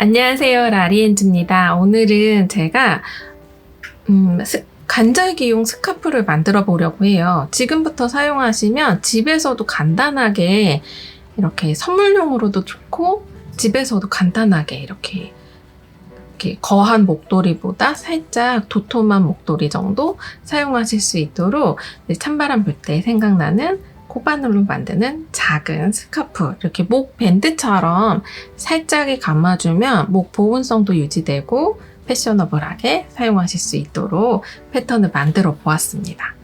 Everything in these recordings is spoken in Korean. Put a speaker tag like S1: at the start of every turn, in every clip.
S1: 안녕하세요, 라리엔즈입니다. 오늘은 제가 간절기용 스카프를 만들어 보려고 해요. 지금부터 사용하시면 집에서도 간단하게 이렇게 선물용으로도 좋고 집에서도 간단하게 이렇게 거한 목도리보다 살짝 도톰한 목도리 정도 사용하실 수 있도록 찬바람 불 때 생각나는 코바늘로 만드는 작은 스카프, 이렇게 목 밴드처럼 살짝에 감아주면 목 보온성도 유지되고 패셔너블하게 사용하실 수 있도록 패턴을 만들어 보았습니다.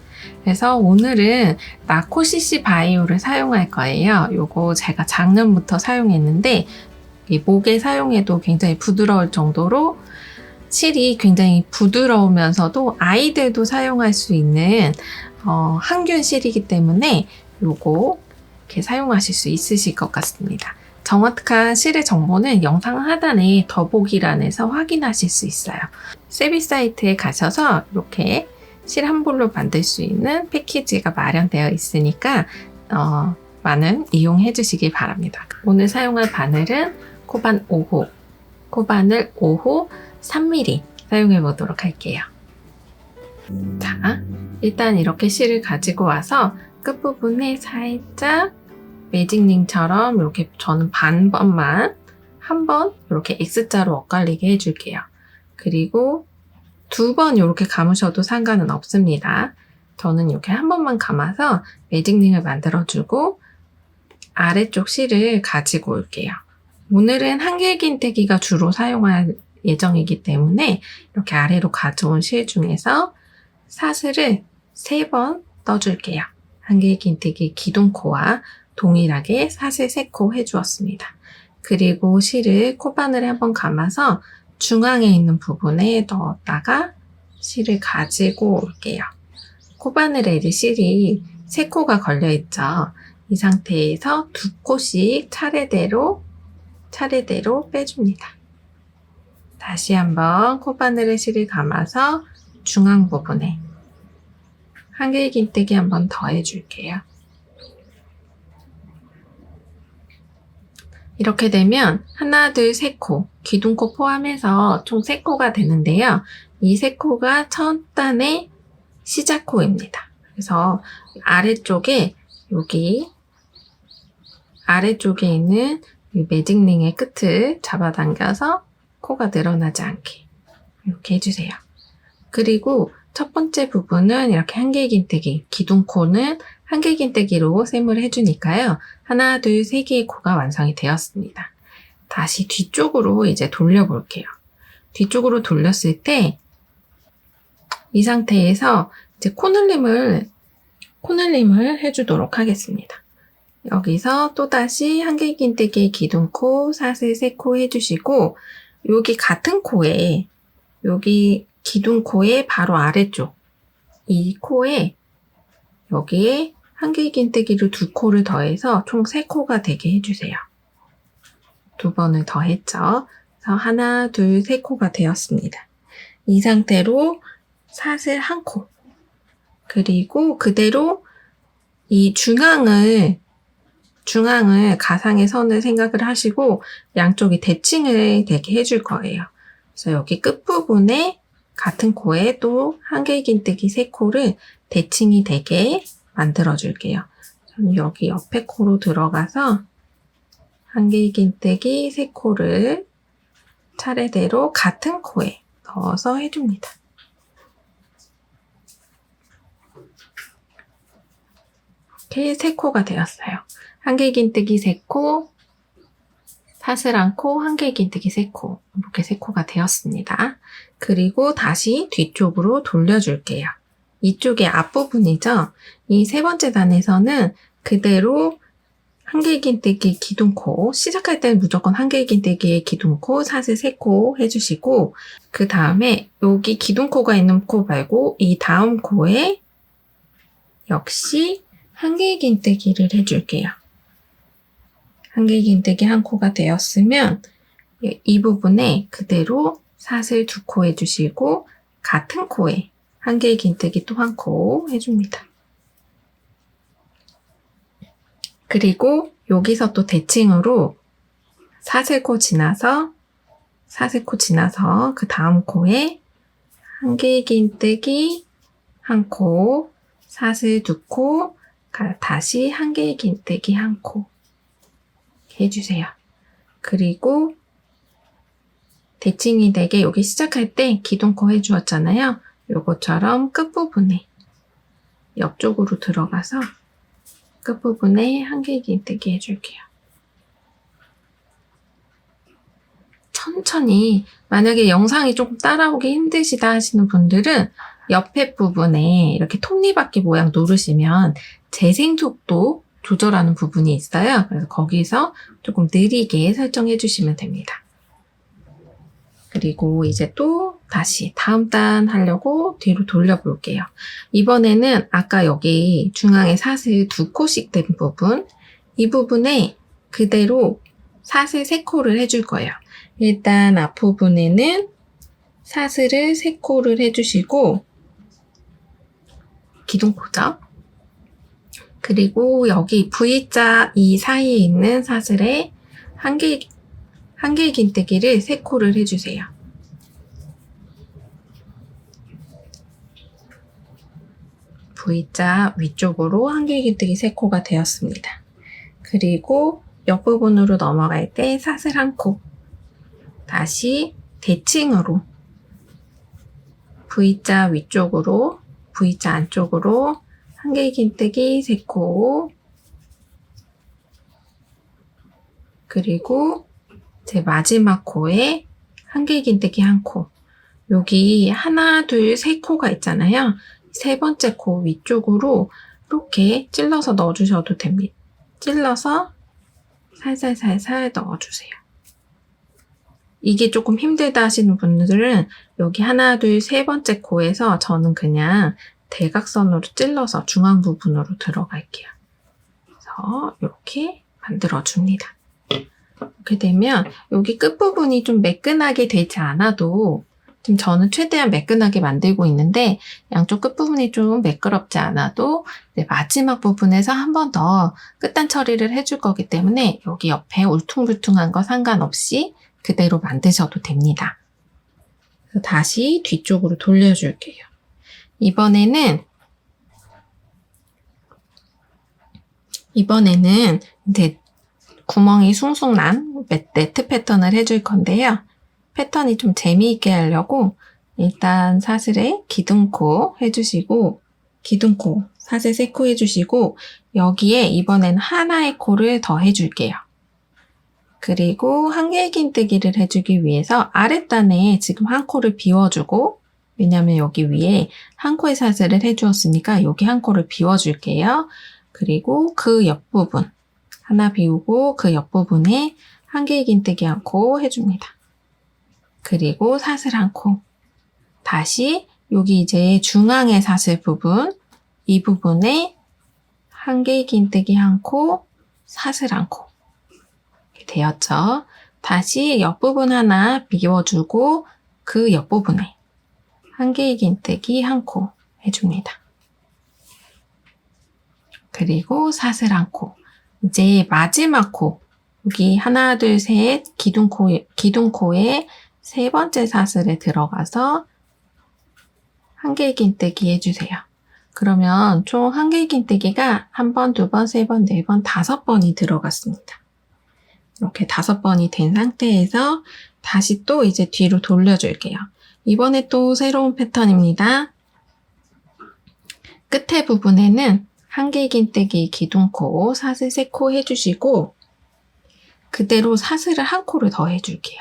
S1: 그래서 오늘은 라코시시 바이오를 사용할 거예요. 요거 제가 작년부터 사용했는데 이 목에 사용해도 굉장히 부드러울 정도로 실이 굉장히 부드러우면서도 아이들도 사용할 수 있는 항균 실이기 때문에 요거 이렇게 사용하실 수 있으실 것 같습니다. 정확한 실의 정보는 영상 하단에 더보기란에서 확인하실 수 있어요. 세비 사이트에 가셔서 이렇게 실 한 볼로 만들 수 있는 패키지가 마련되어 있으니까 많은 이용해 주시길 바랍니다. 오늘 사용할 바늘은 코반 5호, 코바늘 5호 3mm 사용해 보도록 할게요. 자, 일단 이렇게 실을 가지고 와서 끝부분에 살짝 매직링처럼 이렇게 저는 반 번만 한 번 이렇게 X자로 엇갈리게 해줄게요. 그리고 2번 이렇게 감으셔도 상관은 없습니다. 저는 이렇게 한 번만 감아서 매직링을 만들어주고 아래쪽 실을 가지고 올게요. 오늘은 한길긴뜨기가 주로 사용할 예정이기 때문에 이렇게 아래로 가져온 실 중에서 사슬을 3번 떠줄게요. 한길긴뜨기 기둥코와 동일하게 사슬 3코 해주었습니다. 그리고 실을 코바늘에 한번 감아서 중앙에 있는 부분에 넣었다가 실을 가지고 올게요. 코바늘에 이제 실이 3코가 걸려있죠. 이 상태에서 2코씩 차례대로 빼줍니다. 다시 한번 코바늘에 실을 감아서 중앙 부분에 한길긴뜨기 한번 더 해줄게요. 이렇게 되면 하나, 둘, 3코, 기둥코 포함해서 총 3코가 되는데요. 이 3코가 첫 단의 시작코입니다. 그래서 아래쪽에 아래쪽에 있는 이 매직링의 끝을 잡아당겨서 코가 늘어나지 않게 이렇게 해주세요. 그리고 첫 번째 부분은 이렇게 한길긴뜨기, 기둥코는 한길긴뜨기로 셈을 해주니까요. 하나, 둘, 3개의 코가 완성이 되었습니다. 다시 뒤쪽으로 이제 돌려볼게요. 뒤쪽으로 돌렸을 때 이 상태에서 이제 코늘림을 해주도록 하겠습니다. 여기서 또다시 한길긴뜨기 기둥코, 사슬 3코 해주시고 여기 같은 코에 여기 기둥코의 바로 아래쪽 이 코에 여기에 한길긴뜨기로 2코를 더해서 총 3코가 되게 해주세요. 2번을 더했죠. 그래서 하나, 둘, 3코가 되었습니다. 이 상태로 사슬 1코 그리고 그대로 이 중앙을 가상의 선을 생각을 하시고 양쪽이 대칭을 되게 해줄 거예요. 그래서 여기 끝부분에 같은 코에 또 한길긴뜨기 3코를 대칭이 되게 만들어 줄게요. 저는 여기 옆에 코로 들어가서 한길긴뜨기 3코를 차례대로 같은 코에 넣어서 해줍니다. 이렇게 3코가 되었어요. 한길긴뜨기 3코, 사슬 1코, 한길긴뜨기 3코 이렇게 3코가 되었습니다. 그리고 다시 뒤쪽으로 돌려줄게요. 이쪽의 앞부분이죠. 이 3번째 단에서는 그대로 한길긴뜨기 기둥코, 시작할 때는 무조건 한길긴뜨기에 기둥코, 사슬 3코 해주시고, 그 다음에 여기 기둥코가 있는 코 말고 이 다음 코에 역시 한길긴뜨기를 해줄게요. 한길긴뜨기 한 코가 되었으면 이 부분에 그대로 사슬 2코 해주시고 같은 코에 한길긴뜨기 또 한 코 해줍니다. 그리고 여기서 또 대칭으로 사슬코 지나서 그 다음 코에 한길긴뜨기 한 코, 사슬 2코, 다시 한길긴뜨기 한 코 해주세요. 그리고 대칭이 되게 여기 시작할 때 기둥코 해주었잖아요. 요것처럼 끝부분에 옆쪽으로 들어가서 끝부분에 한길긴뜨기 해줄게요. 천천히, 만약에 영상이 조금 따라오기 힘드시다 하시는 분들은 옆에 부분에 이렇게 톱니바퀴 모양 누르시면 재생 속도 조절하는 부분이 있어요. 그래서 거기서 조금 느리게 설정해 주시면 됩니다. 그리고 이제 또 다시 다음 단 하려고 뒤로 돌려볼게요. 이번에는 아까 여기 중앙에 사슬 2코씩 된 부분, 이 부분에 그대로 사슬 3코를 해줄 거예요. 일단 앞부분에는 사슬을 3코를 해주시고 기둥코죠. 그리고 여기 V자 이 사이에 있는 사슬에 한길긴뜨기를 3코를 해주세요. V자 위쪽으로 한길긴뜨기 3코가 되었습니다. 그리고 옆부분으로 넘어갈 때 사슬 1코, 다시 대칭으로 V자 위쪽으로, V자 안쪽으로 한길긴뜨기 3코, 그리고 제 마지막 코에 한길긴뜨기 1코. 여기 하나, 둘, 3코가 있잖아요. 세 번째 코 위쪽으로 이렇게 찔러서 넣어주셔도 됩니다. 찔러서 살살살살 넣어주세요. 이게 조금 힘들다 하시는 분들은 여기 하나, 둘, 세 번째 코에서 저는 그냥 대각선으로 찔러서 중앙 부분으로 들어갈게요. 그래서 이렇게 만들어줍니다. 이렇게 되면 여기 끝부분이 좀 매끈하게 되지 않아도, 지금 저는 최대한 매끈하게 만들고 있는데 양쪽 끝부분이 좀 매끄럽지 않아도 마지막 부분에서 한 번 더 끝단 처리를 해줄 거기 때문에 여기 옆에 울퉁불퉁한 거 상관없이 그대로 만드셔도 됩니다. 그래서 다시 뒤쪽으로 돌려줄게요. 이번에는 이제 구멍이 숭숭 난 네트 패턴을 해줄 건데요. 패턴이 좀 재미있게 하려고 일단 사슬에 기둥코 해주시고, 기둥코 사슬 3코 해주시고, 여기에 이번엔 하나의 코를 더 해줄게요. 그리고 한길긴뜨기를 해주기 위해서 아랫단에 지금 한 코를 비워주고, 왜냐면 여기 위에 한 코의 사슬을 해주었으니까 여기 한 코를 비워줄게요. 그리고 그 옆부분 하나 비우고 그 옆부분에 한길긴뜨기 한 코 해줍니다. 그리고 사슬 1코. 다시 여기 이제 중앙의 사슬 부분, 이 부분에 한길긴뜨기 1코, 사슬 1코. 이렇게 되었죠. 다시 옆부분 하나 비워주고 그 옆부분에 한길긴뜨기 1코 해줍니다. 그리고 사슬 1코. 이제 마지막 코. 여기 하나, 둘, 셋 기둥코에 세 번째 사슬에 들어가서 한길긴뜨기 해주세요. 그러면 총 한길긴뜨기가 1번, 2번, 3번, 4번, 5번이 들어갔습니다. 이렇게 5번이 된 상태에서 다시 또 이제 뒤로 돌려줄게요. 이번에 또 새로운 패턴입니다. 끝에 부분에는 한길긴뜨기 기둥코 사슬 3코 해주시고 그대로 사슬을 1코를 더 해줄게요.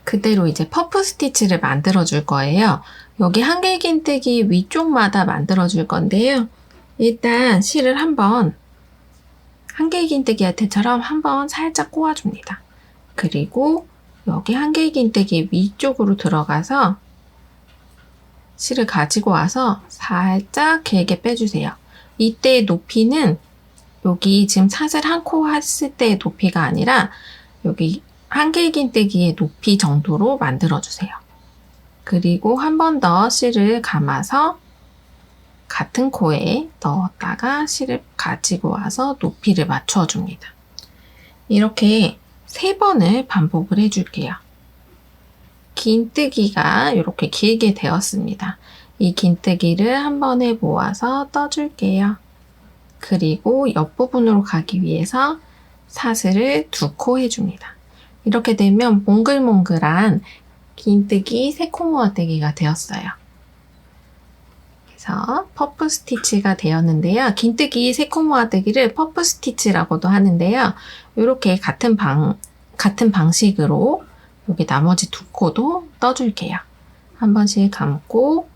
S1: 그대로 이제 퍼프 스티치를 만들어 줄 거예요. 여기 한길긴뜨기 위쪽마다 만들어 줄 건데요. 일단 실을 한번 한길긴뜨기한테처럼 한번 살짝 꼬아줍니다. 그리고 여기 한길긴뜨기 위쪽으로 들어가서 실을 가지고 와서 살짝 길게 빼주세요. 이때의 높이는 여기 지금 사슬 한 코 했을 때의 높이가 아니라 여기 한길긴뜨기의 높이 정도로 만들어주세요. 그리고 한 번 더 실을 감아서 같은 코에 넣었다가 실을 가지고 와서 높이를 맞춰줍니다. 이렇게 3번을 반복을 해줄게요. 긴뜨기가 이렇게 길게 되었습니다. 이 긴뜨기를 한 번에 모아서 떠줄게요. 그리고 옆부분으로 가기 위해서 사슬을 2코 해줍니다. 이렇게 되면 몽글몽글한 긴뜨기 3코 모아뜨기가 되었어요. 그래서 퍼프 스티치가 되었는데요. 긴뜨기 3코 모아뜨기를 퍼프 스티치라고도 하는데요. 이렇게 같은 방식으로 여기 나머지 2코도 떠줄게요. 한 번씩 감고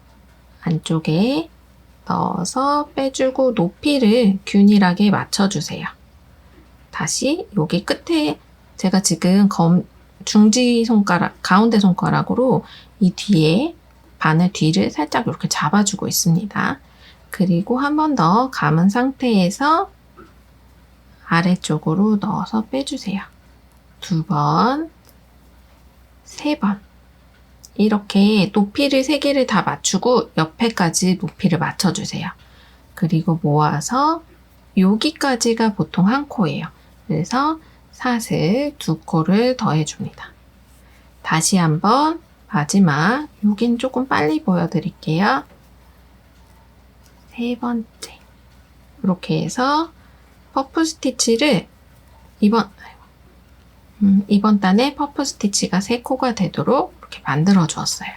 S1: 안쪽에 넣어서 빼주고 높이를 균일하게 맞춰주세요. 다시 여기 끝에 제가 지금 중지 손가락, 가운데 손가락으로 이 뒤에 바늘 뒤를 살짝 이렇게 잡아주고 있습니다. 그리고 한 번 더 감은 상태에서 아래쪽으로 넣어서 빼주세요. 2번, 3번. 이렇게 높이를 3개를 다 맞추고 옆에까지 높이를 맞춰주세요. 그리고 모아서 여기까지가 보통 한 코예요. 그래서 사슬 2코를 더해줍니다. 다시 한번 마지막, 여긴 조금 빨리 보여드릴게요. 3번째. 이렇게 해서 퍼프 스티치를 이번 단에 퍼프 스티치가 3코가 되도록 이렇게 만들어 주었어요.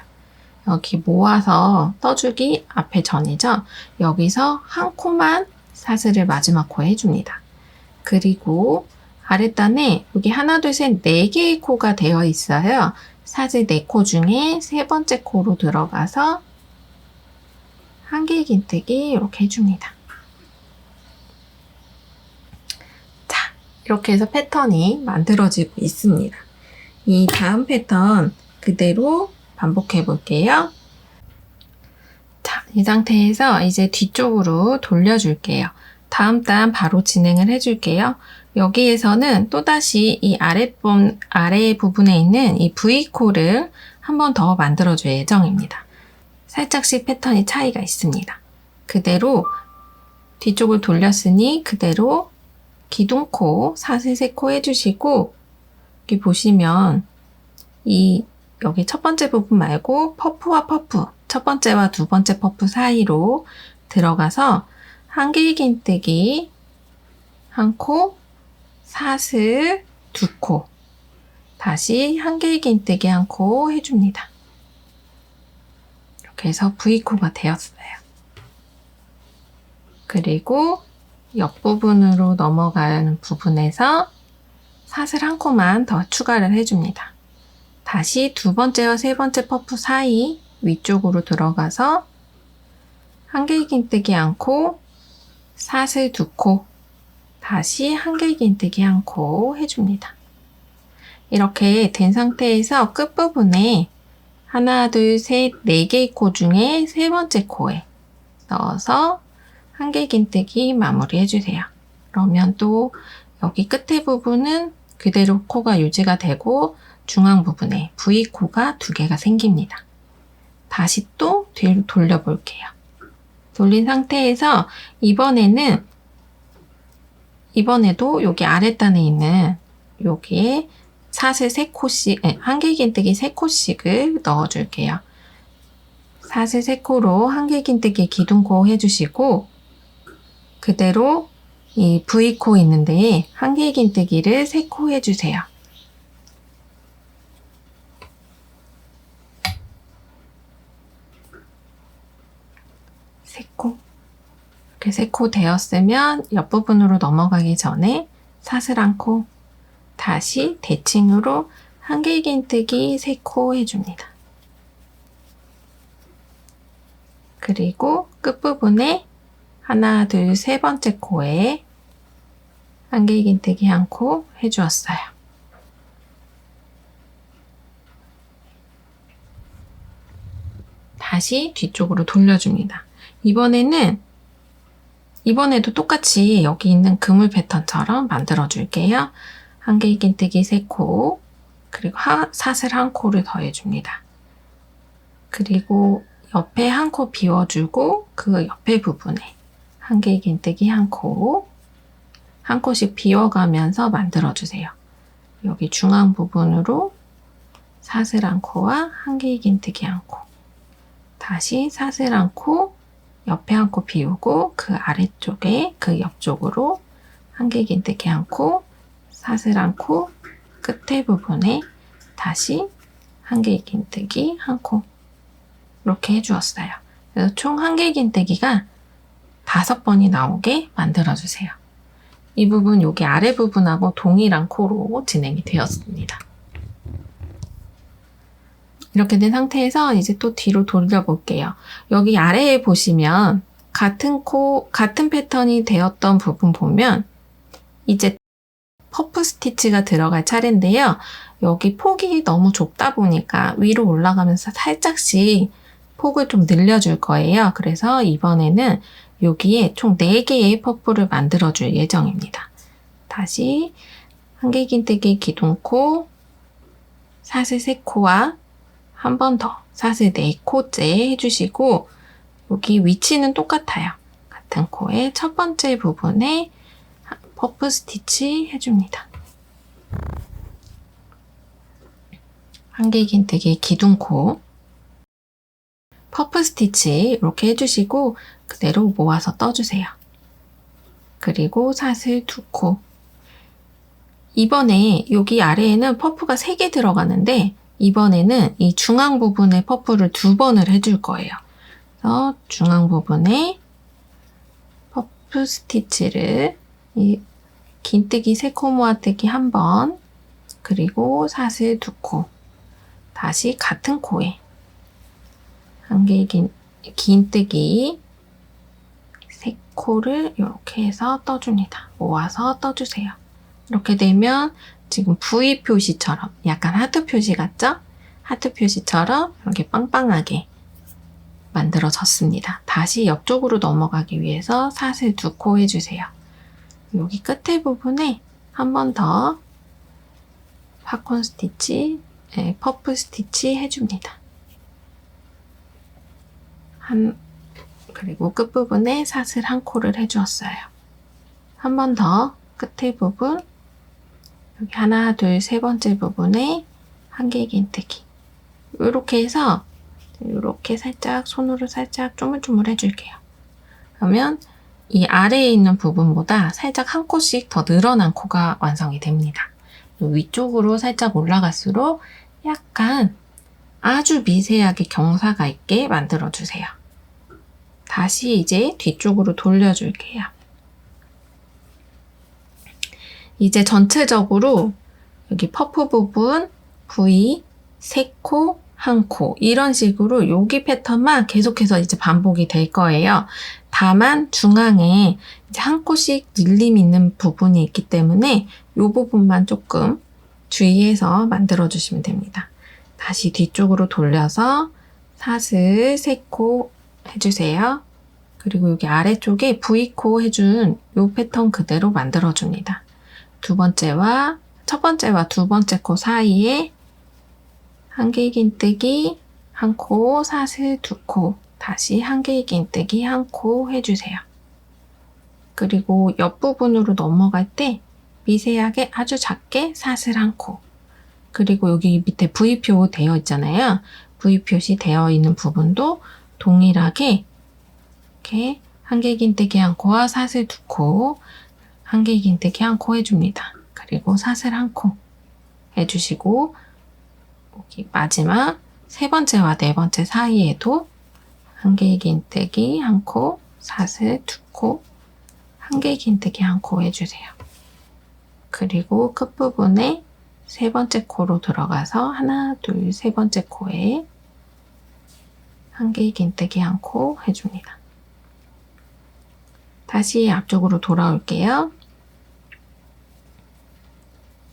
S1: 여기 모아서 떠주기 앞에 전이죠. 여기서 한 코만 사슬을 마지막 코에 해줍니다. 그리고 아랫단에 여기 하나, 둘, 셋, 4개의 코가 되어 있어요. 사슬 4코 중에 3번째 코로 들어가서 한길긴뜨기 이렇게 해줍니다. 자, 이렇게 해서 패턴이 만들어지고 있습니다. 이 다음 패턴 그대로 반복해 볼게요. 자, 이 상태에서 이제 뒤쪽으로 돌려줄게요. 다음 단 바로 진행을 해줄게요. 여기에서는 또다시 이 아래 부분에 있는 이 V코를 한 번 더 만들어줄 예정입니다. 살짝씩 패턴이 차이가 있습니다. 그대로 뒤쪽을 돌렸으니 그대로 기둥코 사슬 3코 해주시고 여기 보시면 여기 첫 번째 부분 말고 퍼프와 퍼프, 첫 번째와 두 번째 퍼프 사이로 들어가서 한길긴뜨기 1코, 사슬 2코, 다시 한길긴뜨기 1코 해줍니다. 이렇게 해서 V코가 되었어요. 그리고 옆부분으로 넘어가는 부분에서 사슬 1코만 더 추가를 해줍니다. 다시 두 번째와 세 번째 퍼프 사이 위쪽으로 들어가서 한길긴뜨기 1코, 사슬 2코, 다시 한길긴뜨기 1코 해줍니다. 이렇게 된 상태에서 끝부분에 하나, 둘, 셋, 4개의 코 중에 3번째 코에 넣어서 한길긴뜨기 마무리 해주세요. 그러면 또 여기 끝에 부분은 그대로 코가 유지가 되고 중앙 부분에 V코가 2개가 생깁니다. 다시 또 뒤로 돌려볼게요. 돌린 상태에서 이번에도 여기 아랫단에 있는 여기에 사슬 3코씩, 한길긴뜨기 3코씩을 넣어줄게요. 사슬 3코로 한길긴뜨기 기둥코 해주시고 그대로 이 V코 있는데 한길긴뜨기를 3코 해주세요. 이렇게 3코 되었으면 옆부분으로 넘어가기 전에 사슬 1코, 다시 대칭으로 한길긴뜨기 3코 해줍니다. 그리고 끝부분에 하나, 둘, 3번째 코에 한길 긴뜨기 한 코 해주었어요. 다시 뒤쪽으로 돌려줍니다. 이번에도 똑같이 여기 있는 그물 패턴처럼 만들어 줄게요. 한길 긴뜨기 3코, 그리고 사슬 1코를 더해줍니다. 그리고 옆에 1코 비워주고 그 옆에 부분에 한길 긴뜨기 1코, 1코씩 비워가면서 만들어주세요. 여기 중앙 부분으로 사슬 1코와 한길 긴뜨기 1코, 다시 사슬 1코, 옆에 1코 비우고 그 아래쪽에 그 옆쪽으로 한길 긴뜨기 1코, 사슬 1코, 끝에 부분에 다시 한길 긴뜨기 1코 이렇게 해주었어요. 그래서 총 한길 긴뜨기가 5번이 나오게 만들어주세요. 이 부분 여기 아래 부분하고 동일한 코로 진행이 되었습니다. 이렇게 된 상태에서 이제 또 뒤로 돌려볼게요. 여기 아래에 보시면 같은 패턴이 되었던 부분 보면 이제 퍼프 스티치가 들어갈 차례인데요. 여기 폭이 너무 좁다 보니까 위로 올라가면서 살짝씩 폭을 좀 늘려줄 거예요. 그래서 이번에는 여기에 총 4개의 퍼프를 만들어줄 예정입니다. 다시 한길 긴뜨기 기둥코, 사슬 3코와 한 번 더 사슬 4코째 해주시고 여기 위치는 똑같아요. 같은 코의 첫 번째 부분에 퍼프 스티치 해줍니다. 한길 긴뜨기 기둥코, 퍼프 스티치 이렇게 해주시고 그대로 모아서 떠주세요. 그리고 사슬 2코. 이번에 여기 아래에는 퍼프가 3개 들어가는데 이번에는 이 중앙 부분에 퍼프를 2번을 해줄 거예요. 그래서 중앙 부분에 퍼프 스티치를 이 긴뜨기 3코 모아뜨기 1번, 그리고 사슬 2코, 다시 같은 코에 한길 긴뜨기 3코를 이렇게 해서 떠줍니다. 모아서 떠주세요. 이렇게 되면 지금 V 표시처럼 약간 하트 표시 같죠? 하트 표시처럼 이렇게 빵빵하게 만들어졌습니다. 다시 옆쪽으로 넘어가기 위해서 사슬 2코 해주세요. 여기 끝에 부분에 한 번 더 팝콘 스티치, 퍼프 스티치 해줍니다. 그리고 끝부분에 사슬 1코를 해주었어요. 한 번 더 끝에 부분, 여기 하나, 둘, 세 번째 부분에 한길 긴뜨기. 이렇게 해서 이렇게 살짝 손으로 살짝 쪼물쪼물 해줄게요. 그러면 이 아래에 있는 부분보다 살짝 1코씩 더 늘어난 코가 완성이 됩니다. 위쪽으로 살짝 올라갈수록 약간 아주 미세하게 경사가 있게 만들어주세요. 다시 이제 뒤쪽으로 돌려줄게요. 이제 전체적으로 여기 퍼프 부분, V, 3코, 1코 이런 식으로 여기 패턴만 계속해서 이제 반복이 될 거예요. 다만 중앙에 이제 1코씩 늘림 있는 부분이 있기 때문에 이 부분만 조금 주의해서 만들어주시면 됩니다. 다시 뒤쪽으로 돌려서 사슬 3코 해주세요. 그리고 여기 아래쪽에 V코 해준 이 패턴 그대로 만들어줍니다. 첫 번째와 두 번째 코 사이에 한길 긴뜨기 1코, 사슬 2코, 다시 한길 긴뜨기 1코 해주세요. 그리고 옆부분으로 넘어갈 때 미세하게 아주 작게 사슬 1코, 그리고 여기 밑에 V표 되어 있잖아요. V 표시 되어 있는 부분도 동일하게 이렇게 한길 긴뜨기 1코와 사슬 2코, 한길 긴뜨기 1코 해줍니다. 그리고 사슬 1코 해주시고 여기 마지막 세 번째와 네 번째 사이에도 한길 긴뜨기 1코, 사슬 2코, 한길 긴뜨기 1코 해주세요. 그리고 끝부분에 세 번째 코로 들어가서 하나, 둘, 세 번째 코에 한길 긴뜨기 1코 해줍니다. 다시 앞쪽으로 돌아올게요.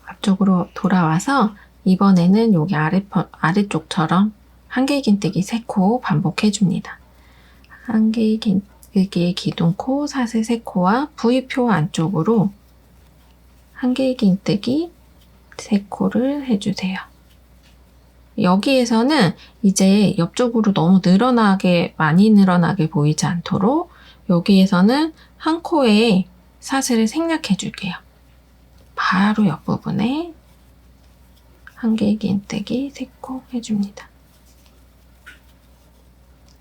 S1: 앞쪽으로 돌아와서 이번에는 여기 아래쪽처럼 한길긴뜨기 3코 반복해줍니다. 한길긴뜨기 기둥코, 사슬 3코와 V표 안쪽으로 한길긴뜨기 3코를 해주세요. 여기에서는 이제 옆쪽으로 너무 많이 늘어나게 보이지 않도록 여기에서는 한 코에 사슬을 생략해 줄게요. 바로 옆부분에 한길긴뜨기 3코 해줍니다.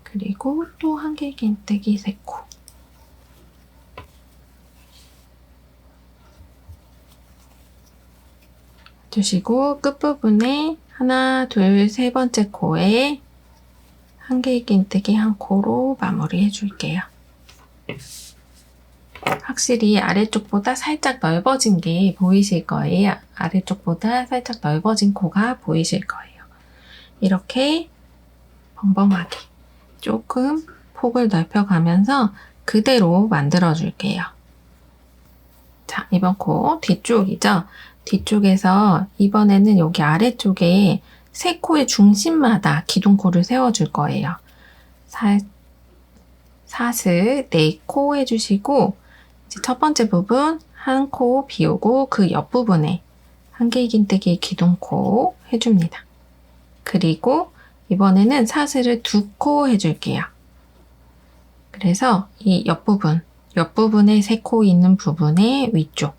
S1: 그리고 또 한길긴뜨기 3코. 주시고 끝부분에 하나, 둘, 세 번째 코에 한길긴뜨기 1코로 마무리해 줄게요. 확실히 아래쪽보다 살짝 넓어진 게 보이실 거예요. 아래쪽보다 살짝 넓어진 코가 보이실 거예요. 이렇게 벙벙하게 조금 폭을 넓혀가면서 그대로 만들어 줄게요. 자, 이번 코 뒤쪽이죠? 뒤쪽에서 이번에는 여기 아래쪽에 3코의 중심마다 기둥코를 세워줄 거예요. 사슬 4코 해주시고 이제 첫 번째 부분 1코 비우고 그 옆부분에 한길긴뜨기 기둥코 해줍니다. 그리고 이번에는 사슬을 2코 해줄게요. 그래서 이 옆부분에 3코 있는 부분의 위쪽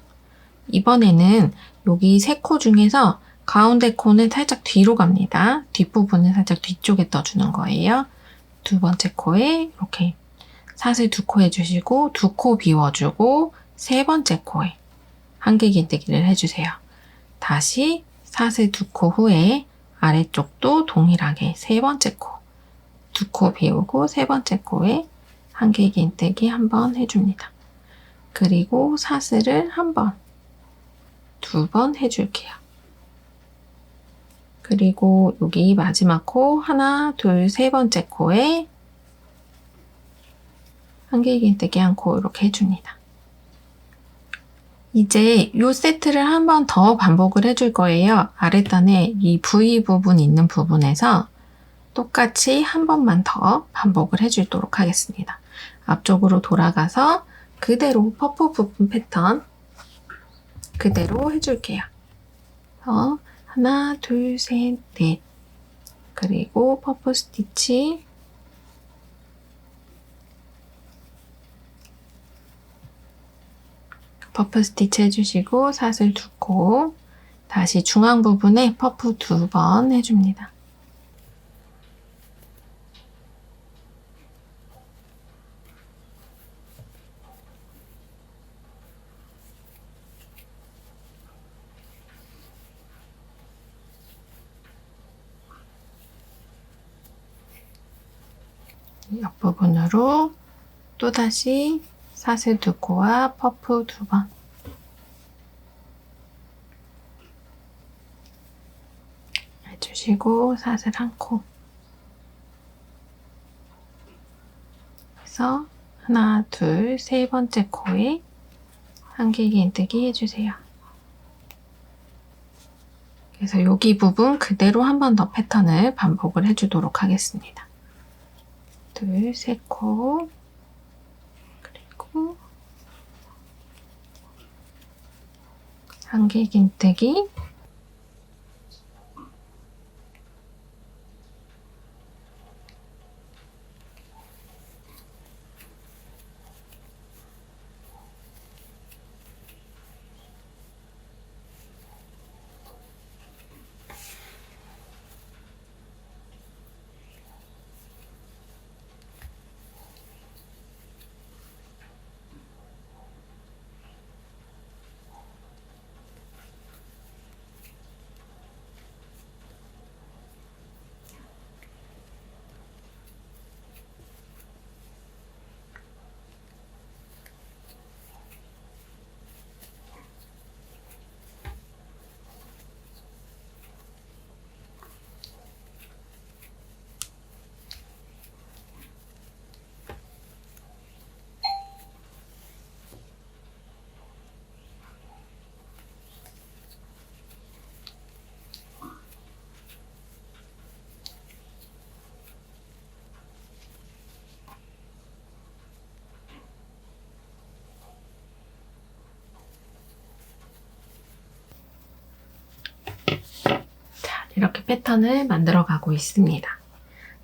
S1: 이번에는 여기 3코 중에서 가운데 코는 살짝 뒤로 갑니다. 뒷부분은 살짝 뒤쪽에 떠주는 거예요. 두 번째 코에 이렇게 사슬 2코 해주시고 2코 비워주고 세 번째 코에 한길긴뜨기를 해주세요. 다시 사슬 2코 후에 아래쪽도 동일하게 세 번째 코 2코 비우고 세 번째 코에 한길긴뜨기 1번 해줍니다. 그리고 사슬을 1번, 2번 해줄게요. 그리고 여기 마지막 코 하나, 둘, 세 번째 코에 한길긴뜨기 1코 이렇게 해줍니다. 이제 이 세트를 한 번 더 반복을 해줄 거예요. 아랫단에 이 V 부분 있는 부분에서 똑같이 한 번만 더 반복을 해주도록 하겠습니다. 앞쪽으로 돌아가서 그대로 퍼프 부분 패턴 그대로 해줄게요. 하나, 둘, 셋, 넷. 그리고 퍼프 스티치 해주시고 사슬 2코 다시 중앙 부분에 퍼프 2번 해줍니다. 옆부분으로 또다시 사슬 2코와 퍼프 2번 해주시고 사슬 1코 그래서 하나, 둘, 세 번째 코에 한길긴뜨기 해주세요. 그래서 여기 부분 그대로 한 번 더 패턴을 반복을 해주도록 하겠습니다. 둘, 세 코 그리고 한길긴뜨기 이렇게 패턴을 만들어 가고 있습니다.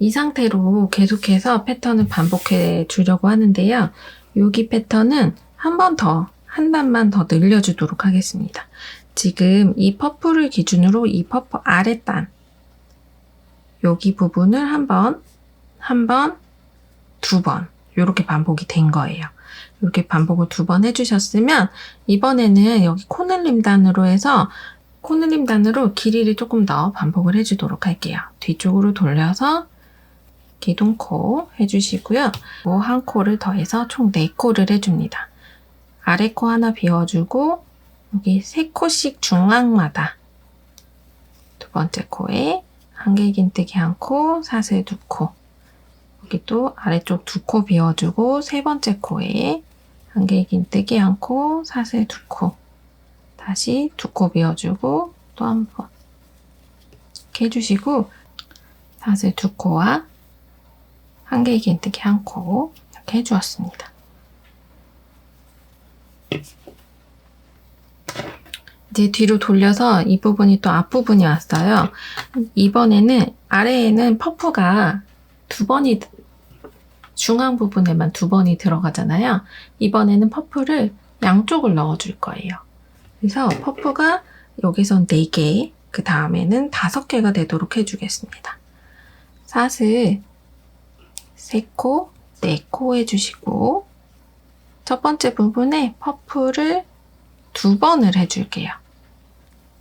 S1: 이 상태로 계속해서 패턴을 반복해 주려고 하는데요. 여기 패턴은 한 번 더, 한 단만 더 늘려주도록 하겠습니다. 지금 이 퍼플을 기준으로 이 퍼플 아랫단, 여기 부분을 한 번, 두 번, 이렇게 반복이 된 거예요. 이렇게 반복을 2번 해주셨으면 이번에는 여기 코늘림단으로 해서 코늘림단으로 길이를 조금 더 반복을 해주도록 할게요. 뒤쪽으로 돌려서 기둥코 해주시고요. 한 코를 더해서 총 4코를 해줍니다. 아래 코 하나 비워주고 여기 3코씩 중앙마다 두 번째 코에 한길긴뜨기 1코, 사슬 2코, 여기 또 아래쪽 2코 비워주고 세 번째 코에 한길긴뜨기 1코, 사슬 2코, 다시 2코 비워주고 또 한 번 이렇게 해주시고 사슬 2코와 한길긴뜨기 1코 이렇게 해주었습니다. 이제 뒤로 돌려서 이 부분이 또 앞부분이 왔어요. 이번에는 아래에는 퍼프가 2번이 중앙 부분에만 2번이 들어가잖아요. 이번에는 퍼프를 양쪽을 넣어줄 거예요. 그래서 퍼프가 여기선 4개, 그 다음에는 5개가 되도록 해주겠습니다. 사슬 3코, 4코 해주시고 첫 번째 부분에 퍼프를 2번을 해줄게요.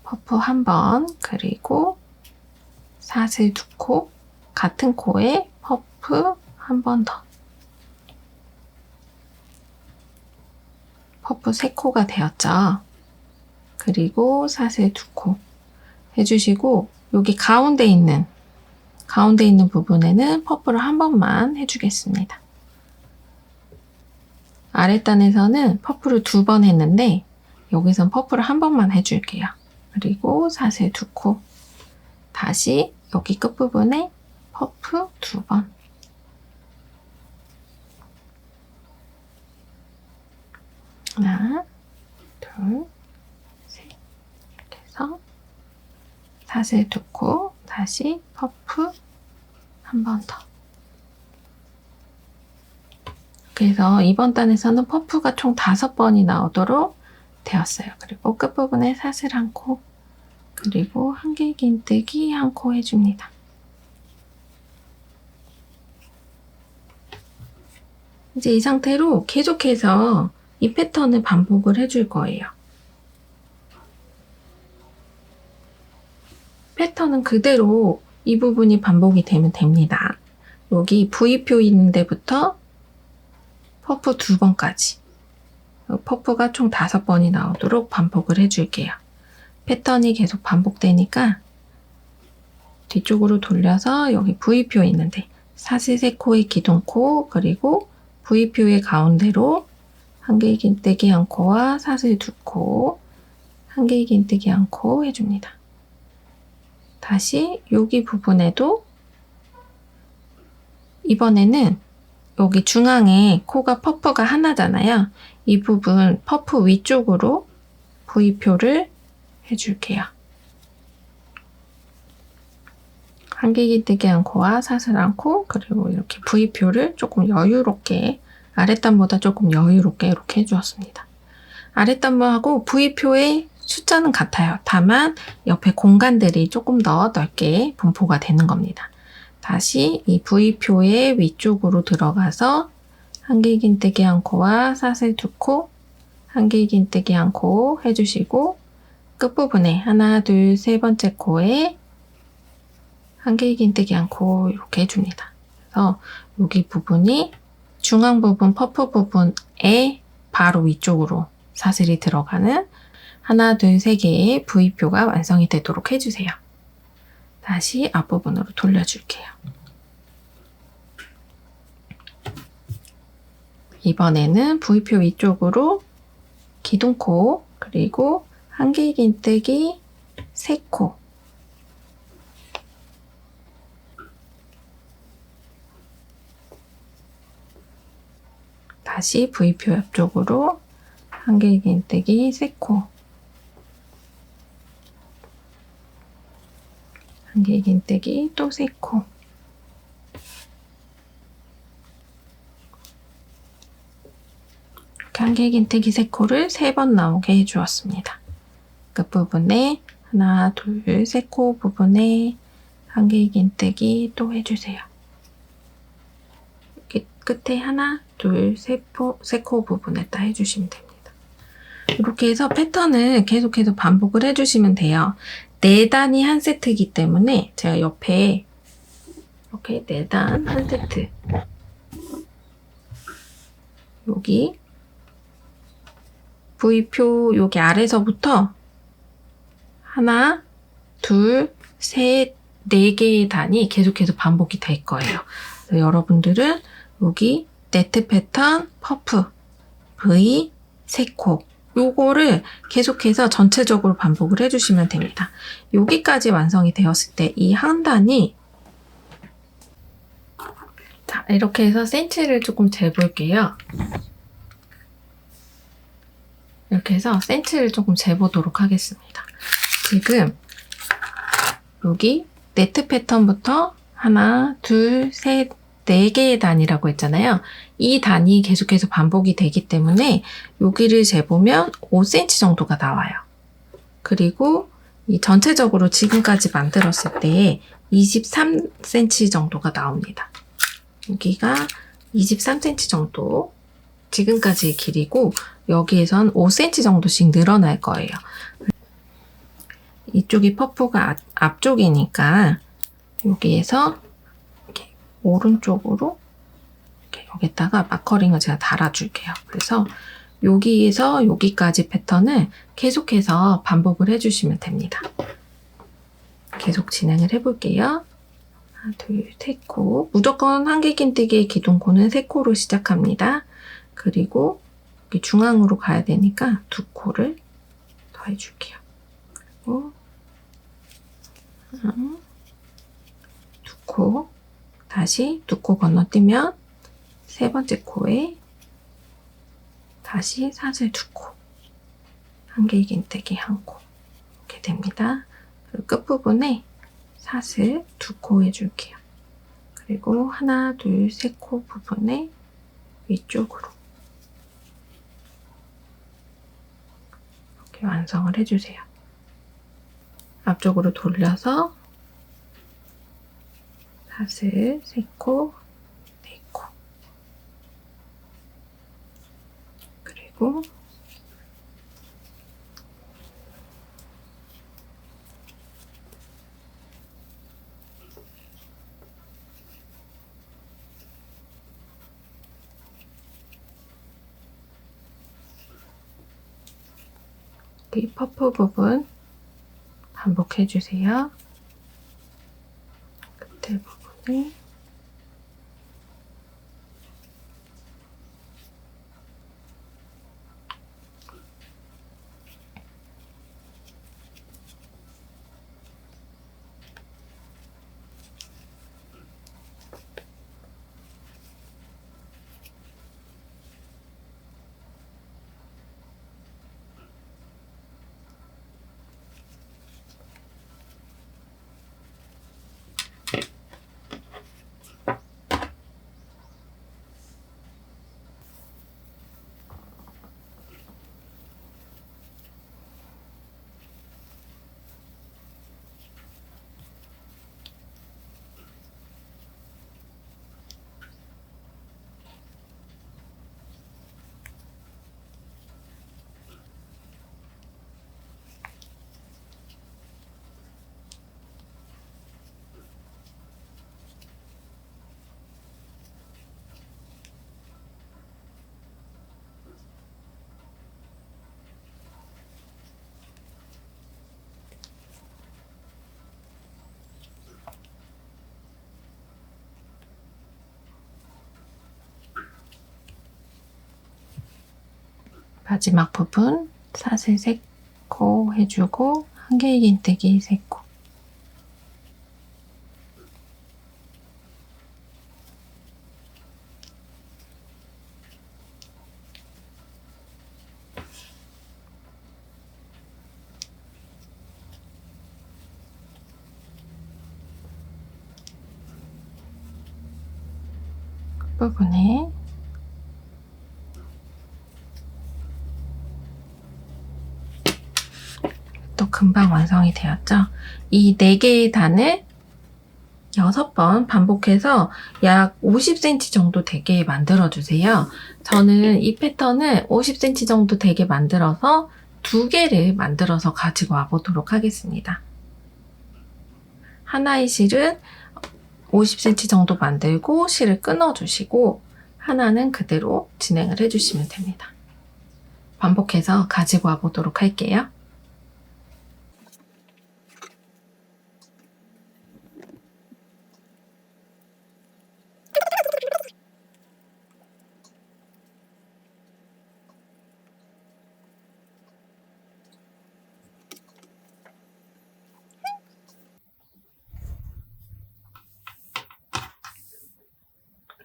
S1: 퍼프 1번, 그리고 사슬 2코, 같은 코에 퍼프 1번 더. 퍼프 3코가 되었죠. 그리고 사슬 2코 해주시고 여기 가운데 있는 부분에는 퍼프를 1번만 해주겠습니다. 아랫단에서는 퍼프를 2번 했는데 여기선 퍼프를 1번만 해줄게요. 그리고 사슬 2코, 다시 여기 끝부분에 퍼프 2번. 하나, 둘, 셋. 이렇게 해서 사슬 2코, 다시 퍼프 1번 더. 그래서 이번 단에서는 퍼프가 총 5번이 나오도록 되었어요. 그리고 끝부분에 사슬 1코, 그리고 한길긴뜨기 1코 해줍니다. 이제 이 상태로 계속해서 이 패턴을 반복을 해줄 거예요. 패턴은 그대로 이 부분이 반복이 되면 됩니다. 여기 V표 있는 데부터 퍼프 2번까지 퍼프가 총 5번이 나오도록 반복을 해줄게요. 패턴이 계속 반복되니까 뒤쪽으로 돌려서 여기 V표 있는데 사슬 3코의 기둥코, 그리고 V표의 가운데로 한길긴뜨기 1코와 사슬 2코, 한길긴뜨기 1코 해줍니다. 다시 여기 부분에도 이번에는 여기 중앙에 코가 퍼프가 하나잖아요. 이 부분 퍼프 위쪽으로 V표를 해줄게요. 한길긴뜨기 1코와 사슬 1코, 그리고 이렇게 V표를 조금 여유롭게, 아랫단보다 조금 여유롭게 이렇게 해주었습니다. 아랫단하고 V표의 숫자는 같아요. 다만 옆에 공간들이 조금 더 넓게 분포가 되는 겁니다. 다시 이 V표의 위쪽으로 들어가서 한길긴뜨기 1코와 사슬 2코, 한길긴뜨기 1코 해주시고 끝부분에 하나, 둘, 세 번째 코에 한길긴뜨기 1코 이렇게 해줍니다. 그래서 여기 부분이 중앙 부분, 퍼프 부분에 바로 위쪽으로 사슬이 들어가는 하나, 둘, 세 개의 V표가 완성이 되도록 해주세요. 다시 앞부분으로 돌려줄게요. 이번에는 V표 위쪽으로 기둥코, 그리고 한길긴뜨기 3코, 다시 V표 옆쪽으로 한길긴뜨기 3코, 한개 긴뜨기 또 3코. 한개 긴뜨기 3코를 3번 나오게 해주었습니다. 끝부분에 하나, 둘, 3코 부분에 한개 긴뜨기 또 해주세요. 여기 끝에 하나, 둘, 3코 부분에 딱 해주시면 됩니다. 이렇게 해서 패턴을 계속해서 반복을 해주시면 돼요. 4단이 한 세트이기 때문에 제가 옆에 이렇게 4단 한 세트, 여기 V표 여기 아래서부터 하나, 둘, 셋, 4개의 단이 계속해서 반복이 될 거예요. 여러분들은 여기 네트 패턴, 퍼프, V, 3코 요거를 계속해서 전체적으로 반복을 해주시면 됩니다. 여기까지 완성이 되었을 때 이 한 단이, 자, 이렇게 해서 센치를 조금 재볼게요. 이렇게 해서 센치를 조금 재보도록 하겠습니다. 지금 여기 네트 패턴부터 하나, 둘, 셋, 4개의 단이라고 했잖아요. 이 단이 계속해서 반복이 되기 때문에 여기를 재보면 5cm 정도가 나와요. 그리고 이 전체적으로 지금까지 만들었을 때 23cm 정도가 나옵니다. 여기가 23cm 정도 지금까지의 길이고 여기에선 5cm 정도씩 늘어날 거예요. 이쪽이 퍼프가 앞쪽이니까 여기에서 이렇게 오른쪽으로 이렇게 여기다가 마커링을 제가 달아줄게요. 그래서 여기에서 여기까지 패턴을 계속해서 반복을 해주시면 됩니다. 계속 진행을 해볼게요. 하나, 둘, 3코. 무조건 한개 긴뜨기의 기둥코는 3코로 시작합니다. 그리고 여기 중앙으로 가야 되니까 2코를 더 해줄게요. 그리고 2코, 다시 2코 건너뛰면 3번째 코에 다시 사슬 2코, 한개 긴뜨기 1코 이렇게 됩니다. 그리고 끝부분에 사슬 2코 해줄게요. 그리고 하나, 둘, 3코 부분에 위쪽으로 이렇게 완성을 해주세요. 앞쪽으로 돌려서 사슬 3코, 4코 그리고 이 퍼프 부분 반복해주세요. 끝에 부분에 마지막 부분 사슬 3코 해주고 한개 긴뜨기 3코 부분에 또 금방 완성이 되었죠? 이 4개의 단을 6번 반복해서 약 50cm 정도 되게 만들어주세요. 저는 이 패턴을 50cm 정도 되게 만들어서 2개를 만들어서 가지고 와보도록 하겠습니다. 하나의 실은 50cm 정도 만들고 실을 끊어주시고 하나는 그대로 진행을 해주시면 됩니다. 반복해서 가지고 와보도록 할게요.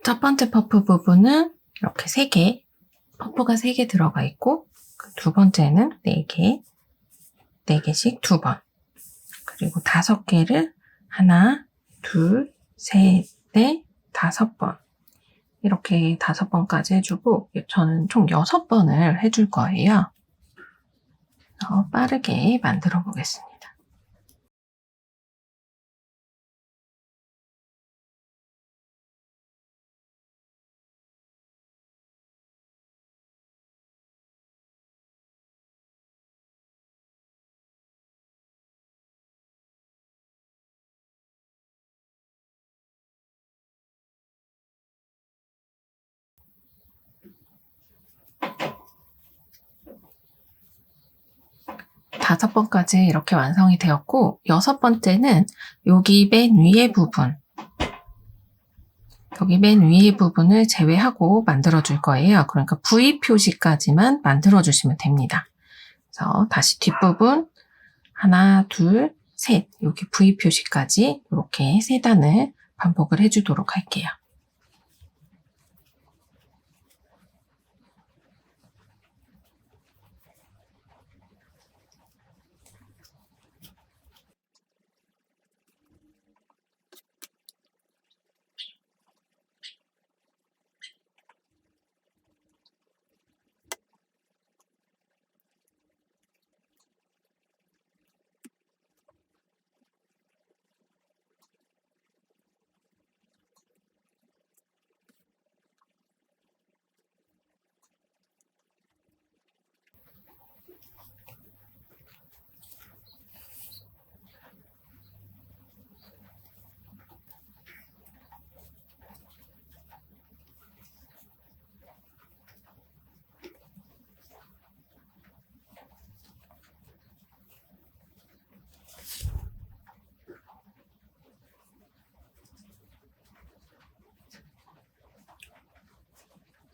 S1: 첫 번째 퍼프 부분은 이렇게 3개, 퍼프가 3개 들어가 있고, 두 번째는 4개, 4개씩 2번, 그리고 5개를 하나, 둘, 셋, 넷, 5번. 이렇게 5번까지 해주고, 저는 총 6번을 해줄 거예요. 빠르게 만들어 보겠습니다. 다섯 번까지 이렇게 완성이 되었고, 6번째는 여기 맨 위에 부분, 여기 맨 위에 부분을 제외하고 만들어줄 거예요. 그러니까 V 표시까지만 만들어주시면 됩니다. 그래서 다시 뒷부분 하나, 둘, 셋, 여기 V 표시까지 이렇게 3단을 반복을 해주도록 할게요.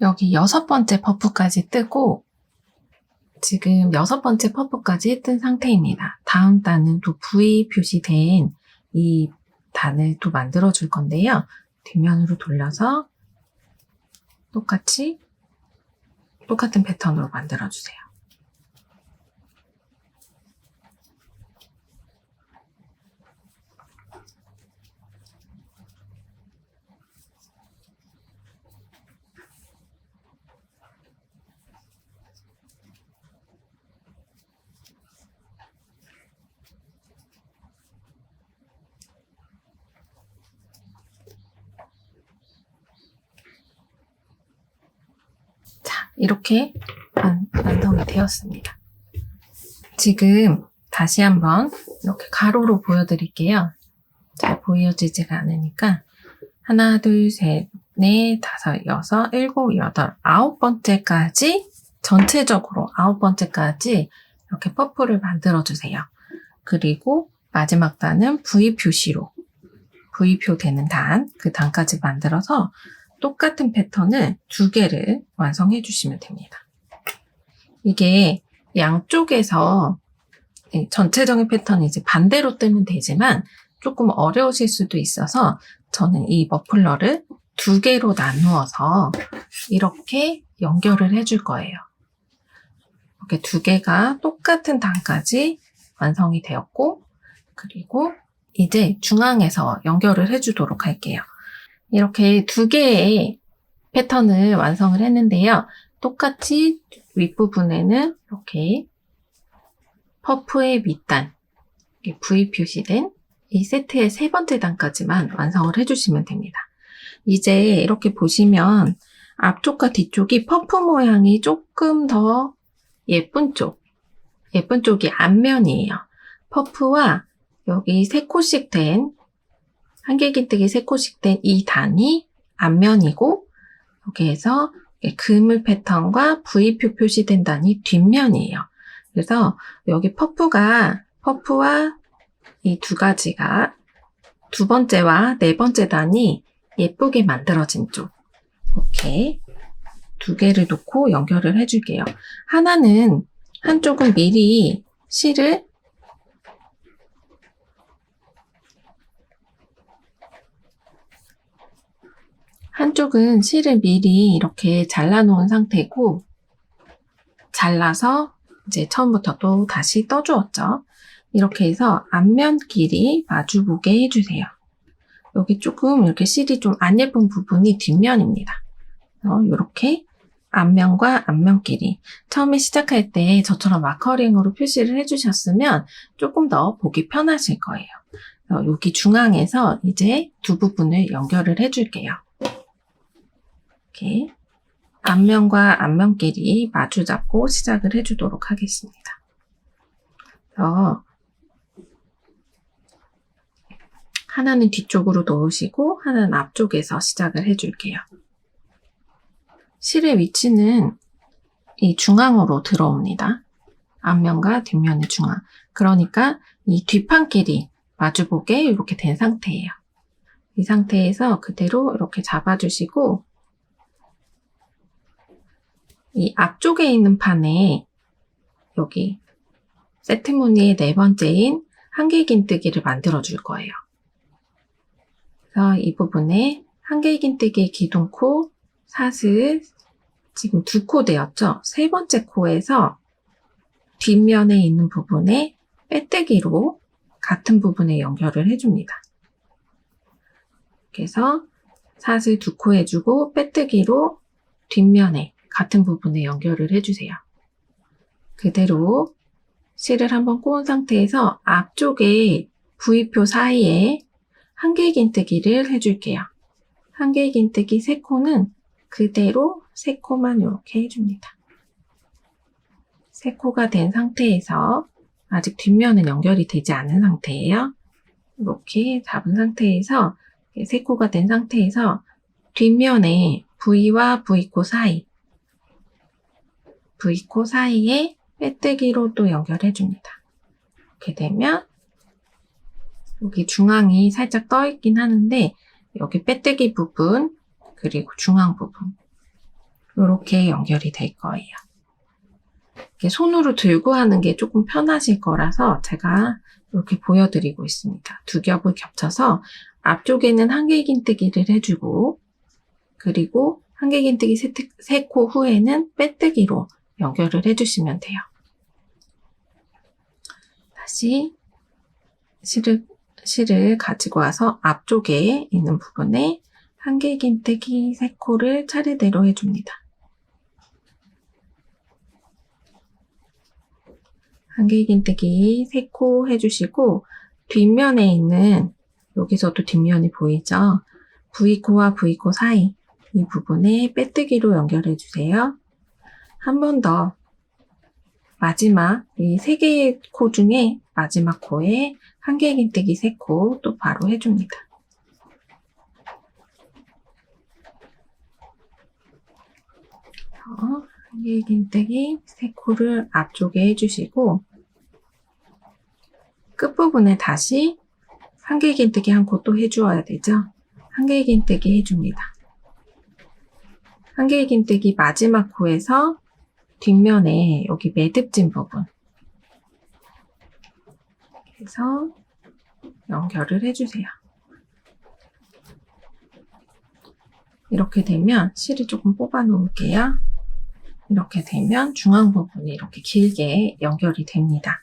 S1: 여기 6번째 퍼프까지 뜨고 지금 6번째 퍼프까지 뜬 상태입니다. 다음 단은 또 V 표시된 이 단을 또 만들어 줄 건데요. 뒷면으로 돌려서 똑같은 패턴으로 만들어 주세요. 이렇게 완성이 되었습니다. 지금 다시 한번 이렇게 가로로 보여드릴게요. 잘 보여지지가 않으니까 하나, 둘, 셋, 넷, 다섯, 여섯, 일곱, 여덟, 9번째까지 전체적으로 9번째까지 이렇게 퍼프를 만들어주세요. 그리고 마지막 단은 V 표시로 V표 되는 단, 그 단까지 만들어서 똑같은 패턴을 2개를 완성해 주시면 됩니다. 이게 양쪽에서 전체적인 패턴이 이제 반대로 뜨면 되지만 조금 어려우실 수도 있어서 저는 이 머플러를 2개로 나누어서 이렇게 연결을 해줄 거예요. 이렇게 2개가 똑같은 단까지 완성이 되었고, 그리고 이제 중앙에서 연결을 해주도록 할게요. 이렇게 2개의 패턴을 완성을 했는데요. 똑같이 윗부분에는 이렇게 퍼프의 밑단, V 표시된 이 세트의 세 번째 단까지만 완성을 해주시면 됩니다. 이제 이렇게 보시면 앞쪽과 뒤쪽이 퍼프 모양이 조금 더 예쁜 쪽이 앞면이에요. 퍼프와 여기 3코씩 된, 한길긴뜨기 3코씩 된 이 단이 앞면이고, 여기에서 그물 패턴과 V표 표시된 단이 뒷면이에요. 그래서 여기 퍼프와 이 두 가지가 두 번째와 네 번째 단이 예쁘게 만들어진 쪽, 이렇게 두 개를 놓고 연결을 해줄게요. 한쪽은 미리 실을 미리 이렇게 잘라놓은 상태고, 잘라서 이제 처음부터 또 다시 떠주었죠. 이렇게 해서 앞면 길이 마주보게 해주세요. 여기 조금 이렇게 실이 좀 안 예쁜 부분이 뒷면입니다. 이렇게 앞면과 앞면 길이 처음에 시작할 때 저처럼 마커링으로 표시를 해주셨으면 조금 더 보기 편하실 거예요. 여기 중앙에서 이제 두 부분을 연결을 해줄게요. 이렇게 앞면과 앞면 길이 마주 잡고 시작을 해주도록 하겠습니다. 하나는 뒤쪽으로 놓으시고 하나는 앞쪽에서 시작을 해줄게요. 실의 위치는 이 중앙으로 들어옵니다. 앞면과 뒷면의 중앙. 그러니까 이 뒷판끼리 마주보게 이렇게 된 상태예요. 이 상태에서 그대로 이렇게 잡아주시고, 이 앞쪽에 있는 판에 여기 세트 무늬의 네 번째인 한길긴뜨기를 만들어 줄 거예요. 그래서 이 부분에 한길긴뜨기의 기둥코, 사슬, 지금 2코 되었죠? 세 번째 코에서 뒷면에 있는 부분에 빼뜨기로 같은 부분에 연결을 해줍니다. 그래서 사슬 2코 해주고 빼뜨기로 뒷면에 같은 부분에 연결을 해주세요. 그대로 실을 한번 꼬은 상태에서 앞쪽에 V표 사이에 한길긴뜨기를 해줄게요. 한길긴뜨기 3코는 그대로 3코만 이렇게 해줍니다. 3코가 된 상태에서 아직 뒷면은 연결이 되지 않은 상태예요. 이렇게 잡은 상태에서 3코가 된 상태에서 뒷면에 V와 V코 사이에 빼뜨기로 또 연결해줍니다. 이렇게 되면 여기 중앙이 살짝 떠있긴 하는데 여기 빼뜨기 부분 그리고 중앙 부분 이렇게 연결이 될 거예요. 이렇게 손으로 들고 하는 게 조금 편하실 거라서 제가 이렇게 보여드리고 있습니다. 두 겹을 겹쳐서 앞쪽에는 한길긴뜨기를 해주고, 그리고 한길긴뜨기 3코 후에는 빼뜨기로 연결을 해주시면 돼요. 다시 실을 가지고 와서 앞쪽에 있는 부분에 한길긴뜨기 3코를 차례대로 해줍니다. 한길긴뜨기 3코 해주시고, 뒷면에 있는, 여기서도 뒷면이 보이죠? V코와 V코 사이 이 부분에 빼뜨기로 연결해주세요. 한 번 더 마지막 이 3개의 코 중에 마지막 코에 한길긴뜨기 3코 또 바로 해줍니다. 한길긴뜨기 3코를 앞쪽에 해주시고, 끝부분에 다시 한길긴뜨기 1코 또 해주어야 되죠? 한길긴뜨기 해줍니다. 한길긴뜨기 마지막 코에서 뒷면에 여기 매듭진 부분 그래서 연결을 해주세요. 이렇게 되면 실을 조금 뽑아 놓을게요. 이렇게 되면 중앙 부분이 이렇게 길게 연결이 됩니다.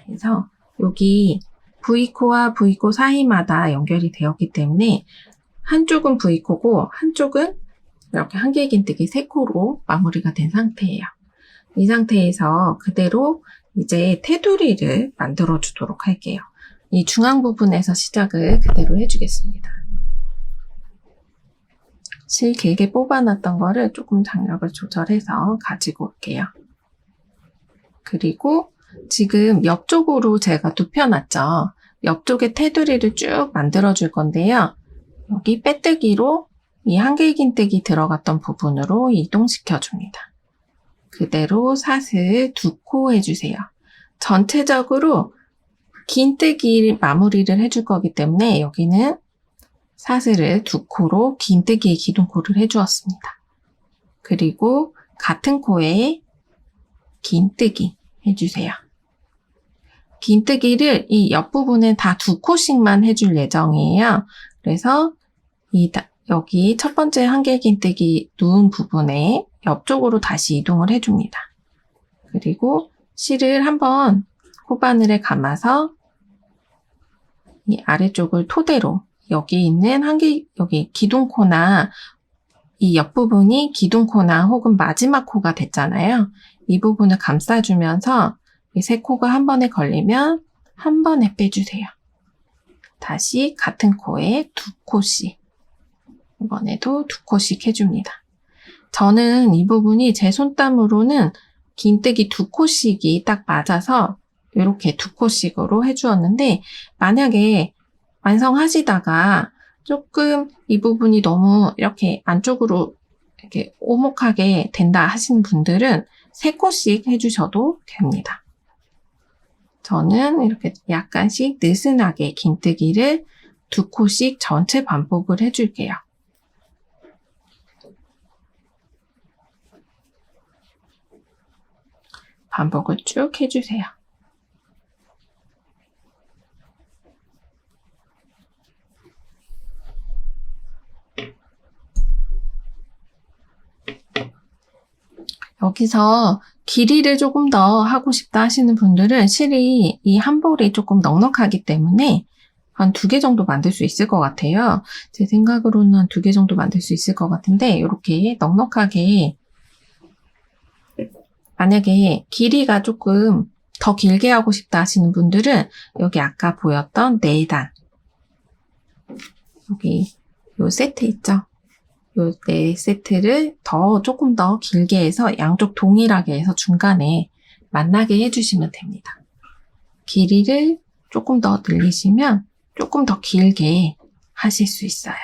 S1: 그래서 여기 V코와 V코 사이마다 연결이 되었기 때문에 한쪽은 V코고 한쪽은 이렇게 한길긴뜨기 3코로 마무리가 된 상태예요. 이 상태에서 그대로 이제 테두리를 만들어 주도록 할게요. 이 중앙 부분에서 시작을 그대로 해주겠습니다. 실 길게 뽑아놨던 거를 조금 장력을 조절해서 가지고 올게요. 그리고 지금 옆쪽으로 제가 눕혀놨죠. 옆쪽에 테두리를 쭉 만들어 줄 건데요. 여기 빼뜨기로 이 한길긴뜨기 들어갔던 부분으로 이동시켜 줍니다. 그대로 사슬 2코 해주세요. 전체적으로 긴뜨기 마무리를 해줄 거기 때문에 여기는 사슬을 2코로 긴뜨기의 기둥코를 해주었습니다. 그리고 같은 코에 긴뜨기 해주세요. 긴뜨기를 이 옆부분은 다 2코씩만 해줄 예정이에요. 그래서 여기 첫 번째 한길긴뜨기 누운 부분에 옆쪽으로 다시 이동을 해줍니다. 그리고 실을 한번 코바늘에 감아서 이 아래쪽을 토대로 여기 있는 여기 기둥코나 이 옆부분이 기둥코나 혹은 마지막 코가 됐잖아요. 이 부분을 감싸주면서 이 3코가 한 번에 걸리면 한 번에 빼주세요. 다시 같은 코에 2코씩. 이번에도 2코씩 해줍니다. 저는 이 부분이 제 손땀으로는 긴뜨기 2코씩이 딱 맞아서 이렇게 2코씩으로 해주었는데 만약에 완성하시다가 조금 이 부분이 너무 이렇게 안쪽으로 이렇게 오목하게 된다 하시는 분들은 3코씩 해주셔도 됩니다. 저는 이렇게 약간씩 느슨하게 긴뜨기를 2코씩 전체 반복을 해줄게요. 반복을 쭉 해주세요. 여기서 길이를 조금 더 하고 싶다 하시는 분들은 실이 이 한 볼이 조금 넉넉하기 때문에 한 2개 정도 만들 수 있을 것 같아요. 제 생각으로는 한 2개 정도 만들 수 있을 것 같은데 이렇게 넉넉하게 만약에 길이가 조금 더 길게 하고 싶다 하시는 분들은 여기 아까 보였던 4단 여기 요 세트 있죠? 요 4세트를 조금 더 길게 해서 양쪽 동일하게 해서 중간에 만나게 해주시면 됩니다. 길이를 조금 더 늘리시면 조금 더 길게 하실 수 있어요.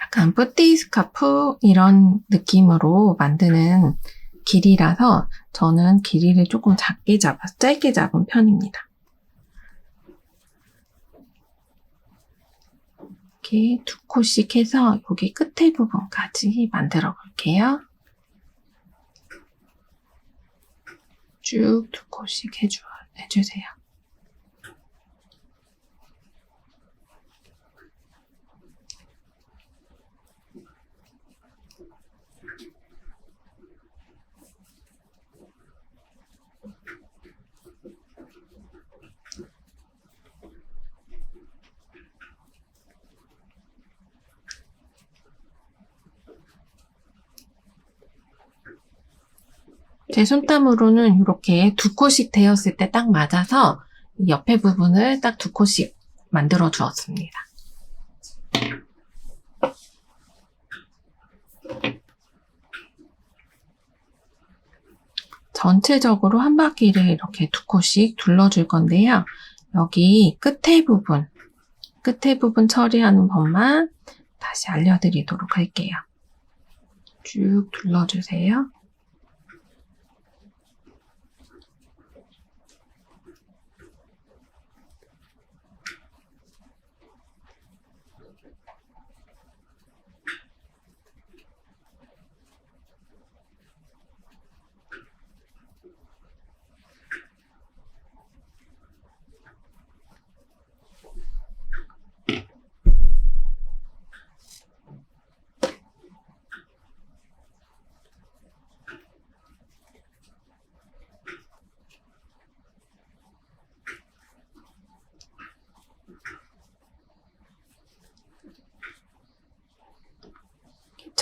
S1: 약간 뿌띠 스카프 이런 느낌으로 만드는 길이라서 저는 길이를 조금 짧게 잡은 편입니다. 이렇게 2코씩 해서 여기 끝에 부분까지 만들어 볼게요. 쭉 2코씩 해주세요. 제 손땀으로는 이렇게 2코씩 되었을 때 딱 맞아서 옆에 부분을 딱 2코씩 만들어 주었습니다. 전체적으로 한 바퀴를 이렇게 2코씩 둘러줄 건데요. 여기 끝에 부분 처리하는 법만 다시 알려드리도록 할게요. 쭉 둘러주세요.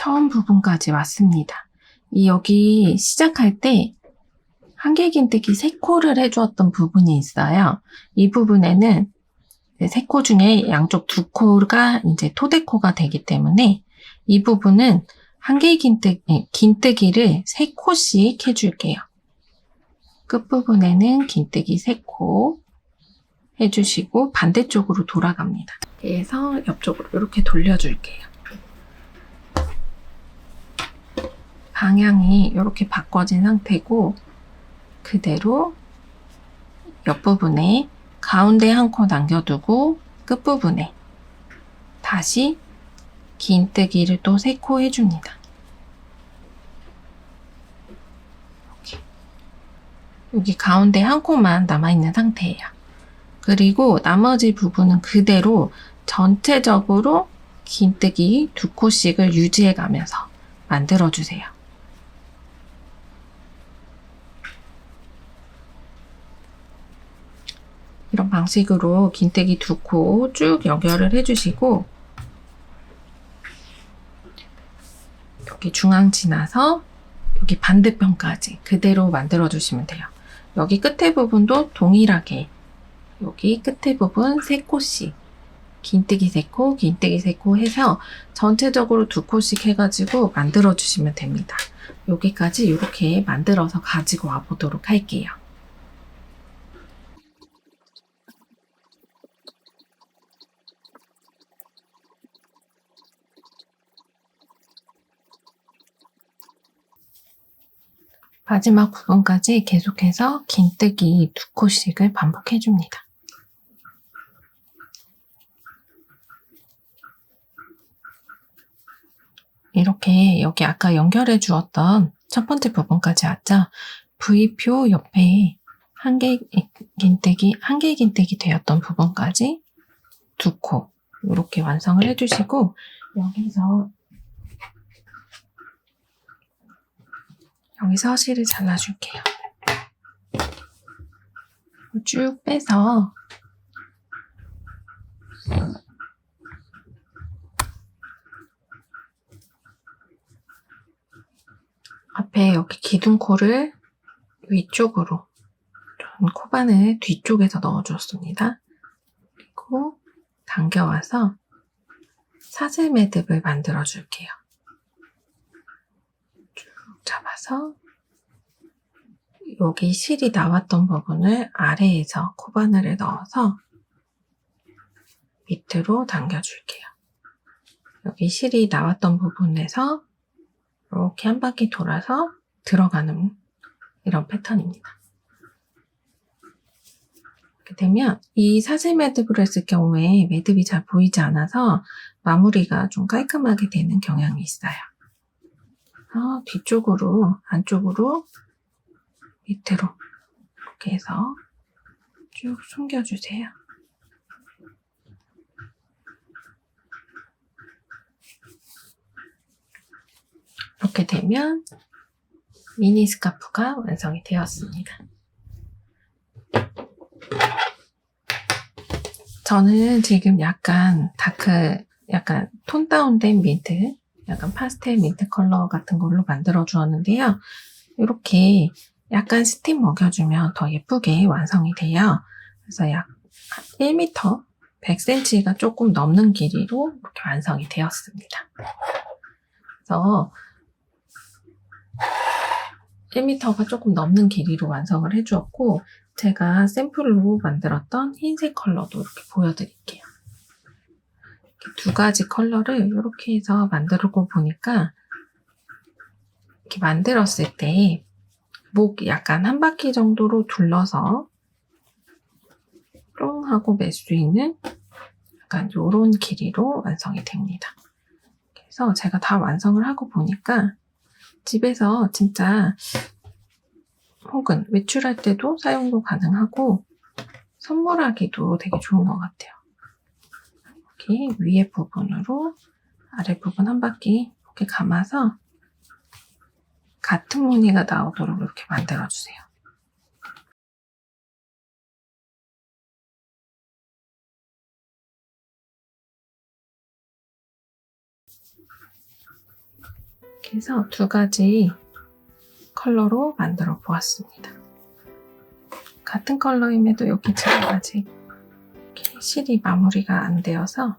S1: 처음 부분까지 왔습니다. 여기 시작할 때 한길긴뜨기 3코를 해주었던 부분이 있어요. 이 부분에는 3코 중에 양쪽 2코가 이제 토대코가 되기 때문에 이 부분은 긴뜨기를 3코씩 해줄게요. 끝부분에는 긴뜨기 3코 해주시고 반대쪽으로 돌아갑니다. 그래서 옆쪽으로 이렇게 돌려줄게요. 방향이 이렇게 바꿔진 상태고 그대로 옆부분에 가운데 한 코 남겨두고 끝부분에 다시 긴뜨기를 또 3코 해줍니다. 이렇게. 여기 가운데 한 코만 남아있는 상태예요. 그리고 나머지 부분은 그대로 전체적으로 긴뜨기 2코씩을 유지해가면서 만들어주세요. 이런 방식으로 긴뜨기 2코 쭉 연결을 해주시고 여기 중앙 지나서 여기 반대편까지 그대로 만들어주시면 돼요. 여기 끝에 부분도 동일하게 여기 끝에 부분 3코씩 긴뜨기 3코, 긴뜨기 3코 해서 전체적으로 2코씩 해가지고 만들어주시면 됩니다. 여기까지 이렇게 만들어서 가지고 와보도록 할게요. 마지막 부분까지 계속해서 긴뜨기 2코씩을 반복해줍니다. 이렇게 여기 아까 연결해 주었던 첫 번째 부분까지 왔죠? V표 옆에 한길긴뜨기 되었던 부분까지 2코 이렇게 완성을 해주시고 여기서 실을 잘라줄게요. 쭉 빼서 앞에 여기 기둥코를 위쪽으로 코바늘 뒤쪽에서 넣어줬습니다. 그리고 당겨와서 사슬 매듭을 만들어 줄게요. 쭉 잡아서 여기 실이 나왔던 부분을 아래에서 코바늘을 넣어서 밑으로 당겨줄게요. 여기 실이 나왔던 부분에서 이렇게 한 바퀴 돌아서 들어가는 이런 패턴입니다. 이렇게 되면 이 사슬 매듭을 했을 경우에 매듭이 잘 보이지 않아서 마무리가 좀 깔끔하게 되는 경향이 있어요. 뒤쪽으로, 안쪽으로, 밑으로 이렇게 해서 쭉 숨겨주세요. 이렇게 되면 미니 스카프가 완성이 되었습니다. 저는 지금 약간 약간 톤 다운된 민트, 약간 파스텔 민트 컬러 같은 걸로 만들어 주었는데요. 이렇게 약간 스팀 먹여주면 더 예쁘게 완성이 돼요. 그래서 약 1m, 100cm가 조금 넘는 길이로 이렇게 완성이 되었습니다. 그래서 1m가 조금 넘는 길이로 완성을 해주었고 제가 샘플로 만들었던 흰색 컬러도 이렇게 보여드릴게요. 이렇게 2가지 컬러를 이렇게 해서 만들고 보니까 이렇게 만들었을 때 목 약간 한 바퀴 정도로 둘러서 뿅 하고 맬 수 있는 약간 이런 길이로 완성이 됩니다. 그래서 제가 다 완성을 하고 보니까 집에서 진짜 혹은 외출할 때도 사용도 가능하고 선물하기도 되게 좋은 것 같아요. 이렇게 위에 부분으로 아래 부분 한 바퀴 이렇게 감아서 같은 무늬가 나오도록 이렇게 만들어주세요. 이렇게 해서 두 가지 컬러로 만들어 보았습니다. 같은 컬러임에도 여기 지금 아직 이렇게 실이 마무리가 안 되어서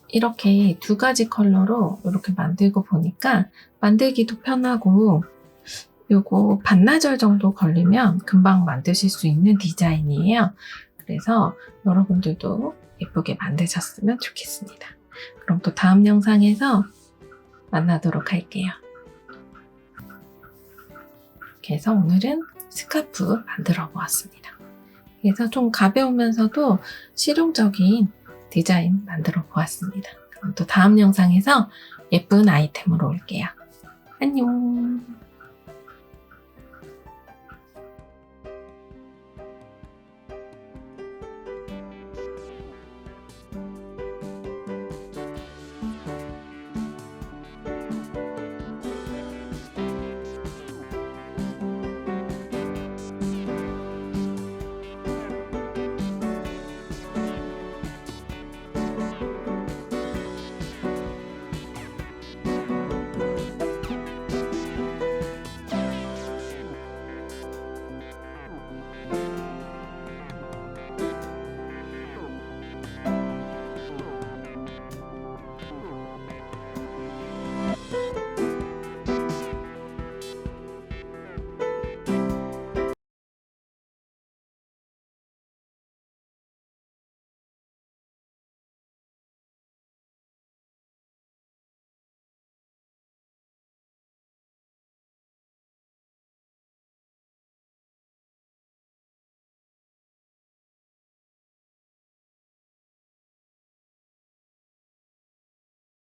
S1: 이렇게 두 가지 컬러로 이렇게 만들고 보니까 만들기도 편하고 요거 반나절 정도 걸리면 금방 만드실 수 있는 디자인이에요. 그래서 여러분들도 예쁘게 만드셨으면 좋겠습니다. 그럼 또 다음 영상에서 만나도록 할게요. 이렇게 해서 오늘은 스카프 만들어 보았습니다. 그래서 좀 가벼우면서도 실용적인 디자인 만들어 보았습니다. 그럼 또 다음 영상에서 예쁜 아이템으로 올게요. 안녕.